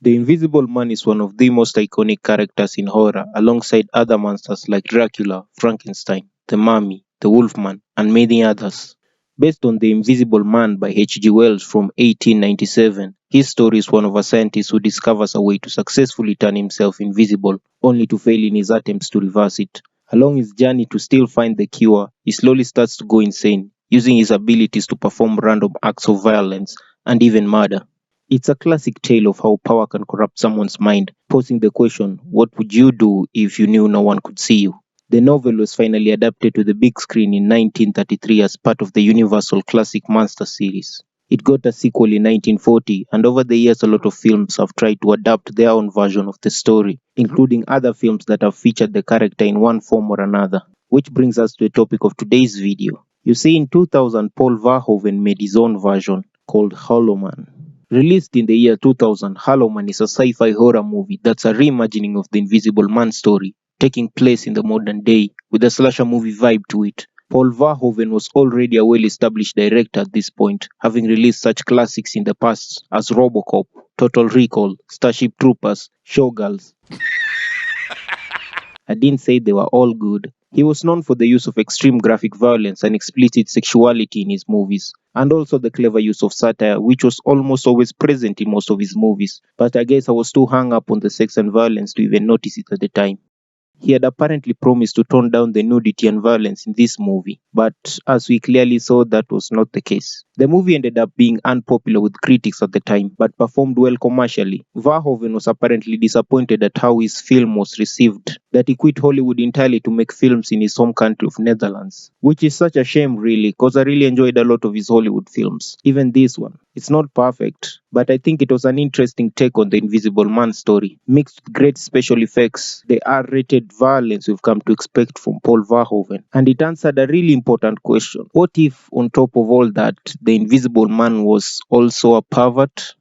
The Invisible Man is one of the most iconic characters in horror, alongside other monsters like Dracula, Frankenstein, the Mummy, the Wolfman, and many others. Based on The Invisible Man by H.G. Wells from 1897, his story is one of a scientist who discovers a way to successfully turn himself invisible, only to fail in his attempts to reverse it. Along his journey to still find the cure, he slowly starts to go insane, using his abilities to perform random acts of violence and even murder. It's a classic tale of how power can corrupt someone's mind, posing the question, what would you do if you knew no one could see you? The novel was finally adapted to the big screen in 1933 as part of the Universal Classic Monster series. It got a sequel in 1940, and over the years a lot of films have tried to adapt their own version of the story, including other films that have featured the character in one form or another. Which brings us to the topic of today's video. You see, in 2000, Paul Verhoeven made his own version, called Hollow Man. Released in the year 2000, Hollow Man is a sci-fi horror movie that's a reimagining of the Invisible Man story, taking place in the modern day with a slasher movie vibe to it. Paul Verhoeven was already a well-established director at this point, having released such classics in the past as RoboCop, Total Recall, Starship Troopers, Showgirls. I didn't say they were all good. He was known for the use of extreme graphic violence and explicit sexuality in his movies, and also the clever use of satire, which was almost always present in most of his movies, but I guess I was too hung up on the sex and violence to even notice it at the time. He had apparently promised to tone down the nudity and violence in this movie, but as we clearly saw, that was not the case. The movie ended up being unpopular with critics at the time, but performed well commercially. Verhoeven was apparently disappointed at how his film was received, that he quit Hollywood entirely to make films in his home country of Netherlands. Which is such a shame really, cause I really enjoyed a lot of his Hollywood films, even this one. It's not perfect, but I think it was an interesting take on the Invisible Man story, mixed with great special effects, the R-rated violence we've come to expect from Paul Verhoeven. And it answered a really important question. What if, on top of all that, the Invisible Man was also a pervert?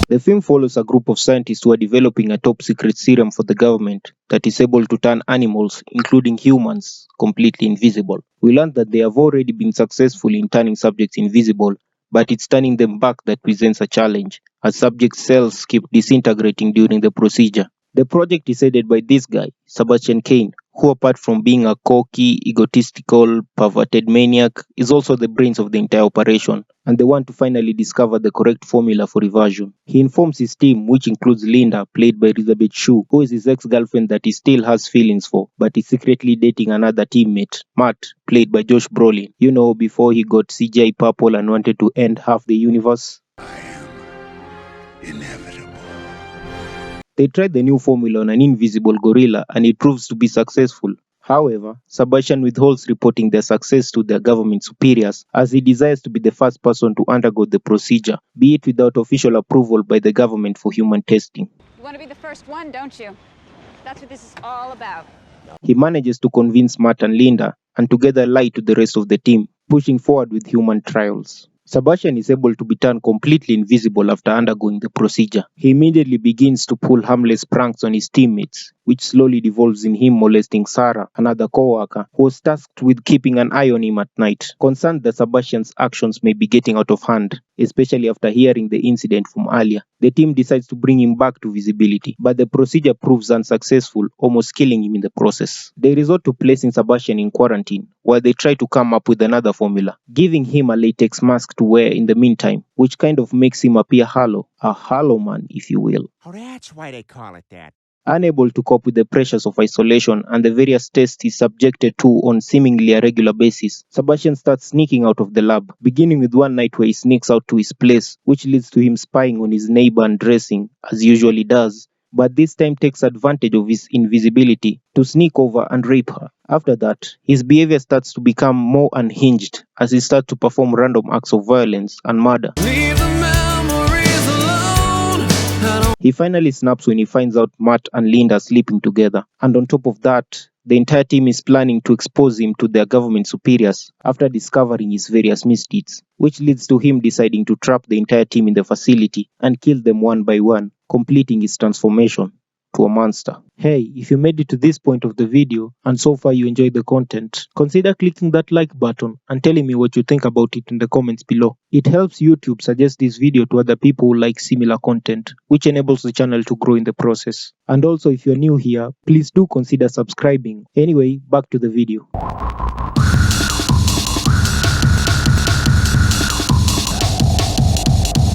The film follows a group of scientists who are developing a top-secret serum for the government that is able to turn animals, including humans, completely invisible. We learn that they have already been successful in turning subjects invisible, but it's turning them back that presents a challenge, as subject cells keep disintegrating during the procedure. The project is headed by this guy, Sebastian Cain, who apart from being a cocky, egotistical, perverted maniac, is also the brains of the entire operation, and the one to finally discover the correct formula for reversion. He informs his team, which includes Linda, played by Elizabeth Shue, who is his ex-girlfriend that he still has feelings for, but is secretly dating another teammate, Matt, played by Josh Brolin. You know, before he got CGI purple and wanted to end half the universe. I am inevitable. They tried the new formula on an invisible gorilla and it proves to be successful. However, Sebastian withholds reporting their success to their government superiors as he desires to be the first person to undergo the procedure, be it without official approval by the government for human testing. You want to be the first one, don't you? That's what this is all about. He manages to convince Matt and Linda and together lie to the rest of the team, pushing forward with human trials. Sebastian is able to be turned completely invisible after undergoing the procedure. He immediately begins to pull harmless pranks on his teammates, which slowly devolves in him molesting Sarah, another co-worker, who was tasked with keeping an eye on him at night, concerned that Sebastian's actions may be getting out of hand, especially after hearing the incident from earlier. The team decides to bring him back to visibility, but the procedure proves unsuccessful, almost killing him in the process. They resort to placing Sebastian in quarantine, while they try to come up with another formula, giving him a latex mask to wear in the meantime, which kind of makes him appear hollow, a hollow man if you will. Oh, that's why they call it that. Unable to cope with the pressures of isolation and the various tests he's subjected to on seemingly a regular basis, Sebastian starts sneaking out of the lab, beginning with one night where he sneaks out to his place, which leads to him spying on his neighbor and dressing, as he usually does, but this time takes advantage of his invisibility to sneak over and rape her. After that, his behavior starts to become more unhinged as he starts to perform random acts of violence and murder. He finally snaps when he finds out Matt and Linda are sleeping together, and on top of that, the entire team is planning to expose him to their government superiors after discovering his various misdeeds, which leads to him deciding to trap the entire team in the facility and kill them one by one, completing his transformation. to a monster. Hey, if you made it to this point of the video and so far you enjoyed the content, consider clicking that like button and telling me what you think about it in the comments below. It helps YouTube suggest this video to other people who like similar content, which enables the channel to grow in the process. And also, if you're new here, please do consider subscribing. Anyway, back to the video.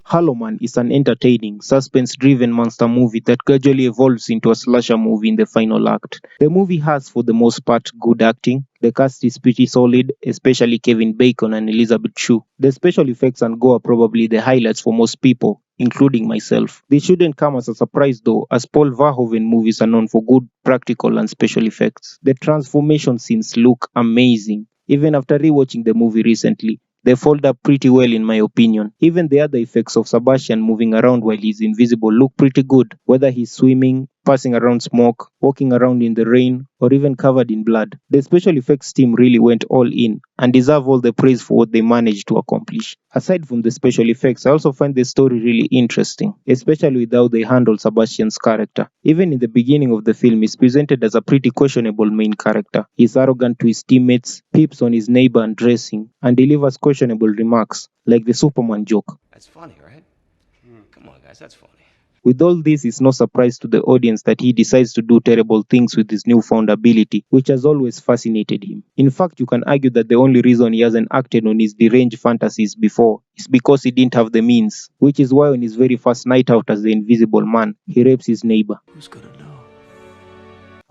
Hollow Man is an entertaining, suspense-driven monster movie that gradually evolves into a slasher movie in the final act. The movie has, for the most part, good acting. The cast is pretty solid, especially Kevin Bacon and Elizabeth Shue. The special effects and gore are probably the highlights for most people, including myself. This shouldn't come as a surprise though, as Paul Verhoeven movies are known for good practical and special effects. The transformation scenes look amazing. Even after rewatching the movie recently, they fold up pretty well in my opinion. Even the other effects of Sebastian moving around while he's invisible look pretty good, whether he's swimming, passing around smoke, walking around in the rain, or even covered in blood. The special effects team really went all in and deserve all the praise for what they managed to accomplish. Aside from the special effects, I also find the story really interesting, especially with how they handle Sebastian's character. Even in the beginning of the film, he's presented as a pretty questionable main character. He's arrogant to his teammates, peeps on his neighbor and dressing, and delivers questionable remarks, like the Superman joke. That's funny, right? Come on, guys, that's funny. With all this, it's no surprise to the audience that he decides to do terrible things with his newfound ability, which has always fascinated him. In fact, you can argue that the only reason he hasn't acted on his deranged fantasies before is because he didn't have the means, which is why on his very first night out as the Invisible Man, he rapes his neighbor. Who's gonna know?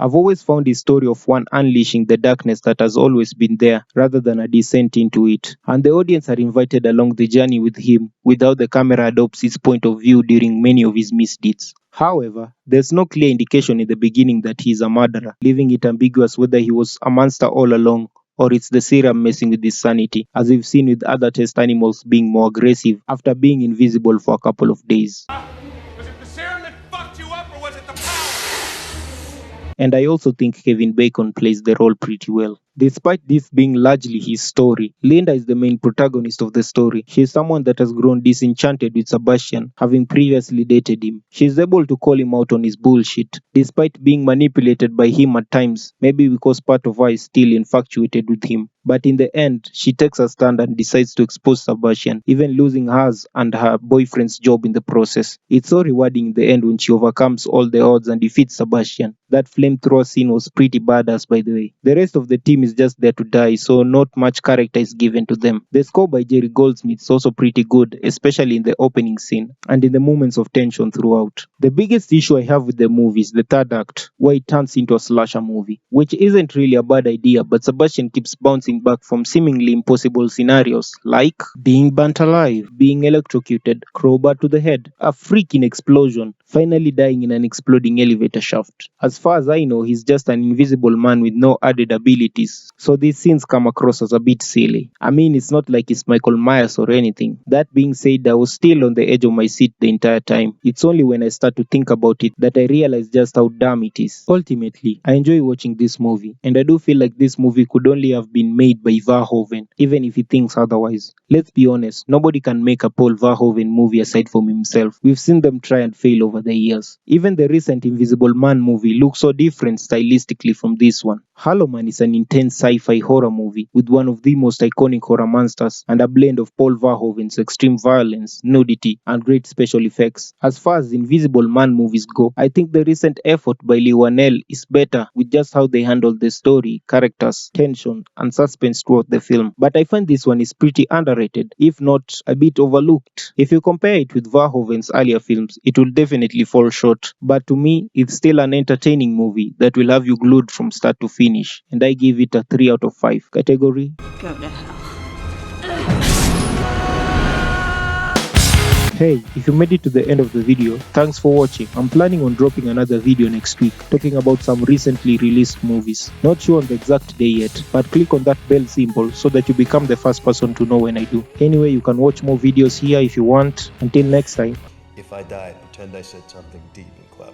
I've always found his story of one unleashing the darkness that has always been there rather than a descent into it, and the audience are invited along the journey with him without the camera adopts his point of view during many of his misdeeds. However, there's no clear indication in the beginning that he is a murderer, leaving it ambiguous whether he was a monster all along or it's the serum messing with his sanity, as we've seen with other test animals being more aggressive after being invisible for a couple of days. Was it the serum that fucked you up, or was it the power? And I also think Kevin Bacon plays the role pretty well. Despite this being largely his story, Linda is the main protagonist of the story. She is someone that has grown disenchanted with Sebastian, having previously dated him. She is able to call him out on his bullshit, despite being manipulated by him at times, maybe because part of her is still infatuated with him. But in the end, she takes a stand and decides to expose Sebastian, even losing hers and her boyfriend's job in the process. It's so rewarding in the end when she overcomes all the odds and defeats Sebastian. That flamethrower scene was pretty badass, by the way. The rest of the team is just there to die, so not much character is given to them. The score by Jerry Goldsmith is also pretty good, especially in the opening scene and in the moments of tension throughout. The biggest issue I have with the movie is the third act, where it turns into a slasher movie, which isn't really a bad idea, but Sebastian keeps bouncing back from seemingly impossible scenarios like being burnt alive, being electrocuted, crowbar to the head, a freaking explosion, finally dying in an exploding elevator shaft. As far as I know, he's just an invisible man with no added abilities, so these scenes come across as a bit silly. I mean, it's not like it's Michael Myers or anything. That being said, I was still on the edge of my seat the entire time. It's only when I start to think about it that I realize just how dumb it is. Ultimately, I enjoy watching this movie, and I do feel like this movie could only have been made by Verhoeven, even if he thinks otherwise. Let's be honest, nobody can make a Paul Verhoeven movie aside from himself. We've seen them try and fail over the years. Even the recent Invisible Man movie looks so different stylistically from this one. Hollow Man is an intense sci-fi horror movie with one of the most iconic horror monsters and a blend of Paul Verhoeven's extreme violence, nudity, and great special effects. As far as Invisible Man movies go, I think the recent effort by Lee Wanell is better with just how they handle the story, characters, tension, and suspense throughout the film. But I find this one is pretty underrated, if not a bit overlooked. If you compare it with Verhoeven's earlier films, it will definitely fall short. But to me, it's still an entertaining movie that will have you glued from start to finish, and I give it a 3 out of 5 category. Go to hell. Hey, if you made it to the end of the video, thanks for watching. I'm planning on dropping another video next week, talking about some recently released movies. Not sure on the exact day yet, but click on that bell symbol so that you become the first person to know when I do. Anyway, you can watch more videos here if you want. Until next time. If I die, pretend I said something deep and clever.